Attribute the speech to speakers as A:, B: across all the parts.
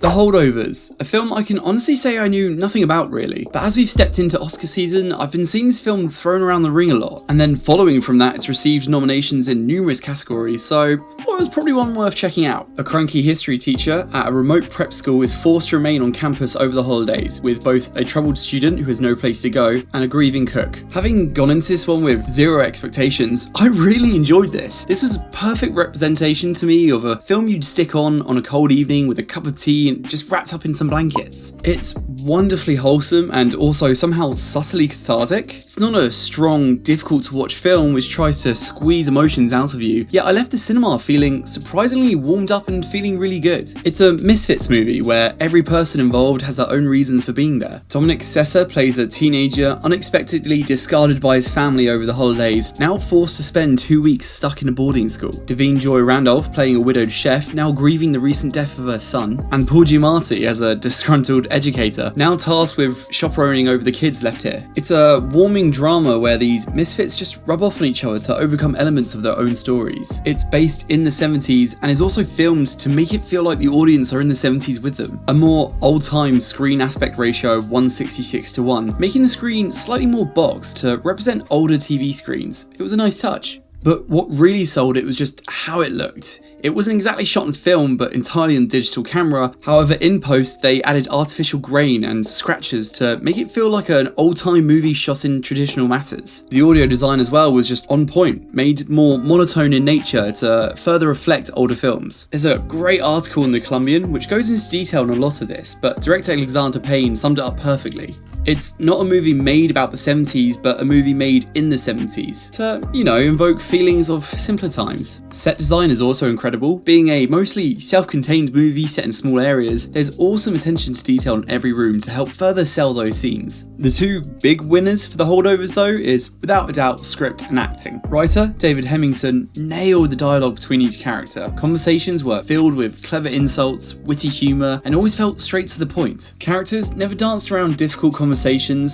A: The Holdovers, a film I can honestly say I knew nothing about really, but as we've stepped into Oscar season, I've been seeing this film thrown around the ring a lot, and then following from that it's received nominations in numerous categories, so I thought it was probably one worth checking out. A cranky history teacher at a remote prep school is forced to remain on campus over the holidays, with both a troubled student who has no place to go, and a grieving cook. Having gone into this one with zero expectations, I really enjoyed this. This was a perfect representation to me of a film you'd stick on a cold evening with a cup of tea and just wrapped up in some blankets. It's wonderfully wholesome and also somehow subtly cathartic. It's not a strong, difficult to watch film which tries to squeeze emotions out of you, yet I left the cinema feeling surprisingly warmed up and feeling really good. It's a misfits movie where every person involved has their own reasons for being there. Dominic Sessa plays a teenager unexpectedly discarded by his family over the holidays, now forced to spend 2 weeks stuck in a boarding school. Joy Randolph playing a widowed chef, now grieving the recent death of her son, and Giamatti as a disgruntled educator, now tasked with chaperoning over the kids left here. It's a warming drama where these misfits just rub off on each other to overcome elements of their own stories. It's based in the 70s and is also filmed to make it feel like the audience are in the 70s with them. A more old-time screen aspect ratio of 1:66:1, making the screen slightly more boxed to represent older TV screens. It was a nice touch. But what really sold it was just how it looked. It wasn't exactly shot on film, but entirely on digital camera. However, in post, they added artificial grain and scratches to make it feel like an old-time movie shot in traditional matters. The audio design as well was just on point, made more monotone in nature to further reflect older films. There's a great article in The Columbian which goes into detail on a lot of this, but director Alexander Payne summed it up perfectly. It's not a movie made about the 70s, but a movie made in the 70s to, invoke feelings of simpler times. Set design is also incredible. Being a mostly self-contained movie set in small areas, there's awesome attention to detail in every room to help further sell those scenes. The two big winners for The Holdovers though is, without a doubt, script and acting. Writer David Hemingson nailed the dialogue between each character. Conversations were filled with clever insults, witty humour, and always felt straight to the point. Characters never danced around difficult conversations,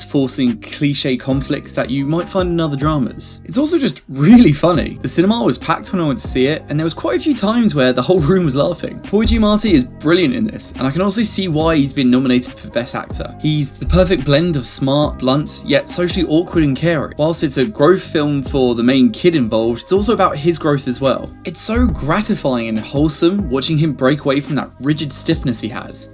A: forcing cliche conflicts that you might find in other dramas. It's also just really funny. The cinema was packed when I went to see it, and there was quite a few times where the whole room was laughing. Giamatti is brilliant in this, and I can also see why he's been nominated for Best Actor. He's the perfect blend of smart, blunt, yet socially awkward and caring. Whilst it's a growth film for the main kid involved, it's also about his growth as well. It's so gratifying and wholesome watching him break away from that rigid stiffness he has.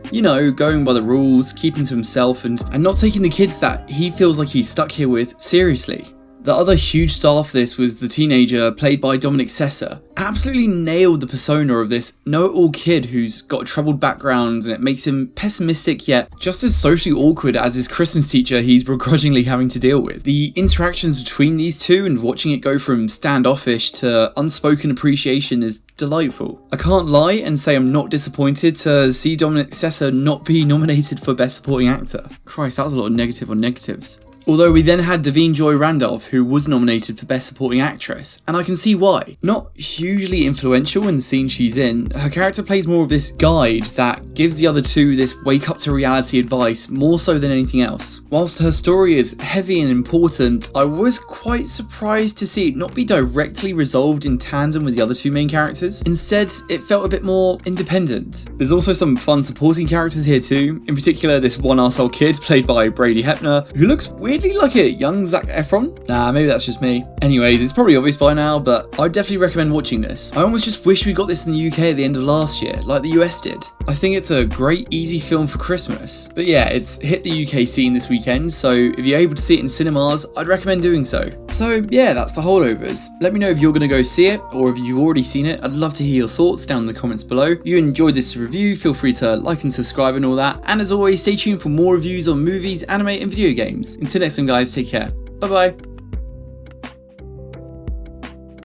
A: Going by the rules, keeping to himself, and not taking the kids that he feels like he's stuck here with seriously. The other huge star for this was the teenager played by Dominic Sessa. Absolutely nailed the persona of this know-it-all kid who's got a troubled background, and it makes him pessimistic yet just as socially awkward as his Christmas teacher he's begrudgingly having to deal with. The interactions between these two and watching it go from standoffish to unspoken appreciation is delightful. I can't lie and say I'm not disappointed to see Dominic Sessa not be nominated for Best Supporting Actor. Christ, that was a lot of negative on negatives. Although we then had Joy Randolph, who was nominated for Best Supporting Actress, and I can see why. Not hugely influential in the scene she's in, her character plays more of this guide that gives the other two this wake up to reality advice more so than anything else. Whilst her story is heavy and important, I was quite surprised to see it not be directly resolved in tandem with the other two main characters. Instead, it felt a bit more independent. There's also some fun supporting characters here too, in particular this one arsehole kid played by Brady Hepner, who looks weirdly like a young Zac Efron. Nah, maybe that's just me. Anyways, it's probably obvious by now, but I'd definitely recommend watching this. I almost just wish we got this in the UK at the end of last year, like the US did. I think it's a great, easy film for Christmas. But yeah, it's hit the UK scene this weekend, so if you're able to see it in cinemas, I'd recommend doing so. So yeah, that's The Holdovers. Let me know if you're going to go see it, or if you've already seen it. I'd love to hear your thoughts down in the comments below. If you enjoyed this review, feel free to like and subscribe and all that. And as always, stay tuned for more reviews on movies, anime, and video games. Until next time guys, take care. Bye bye.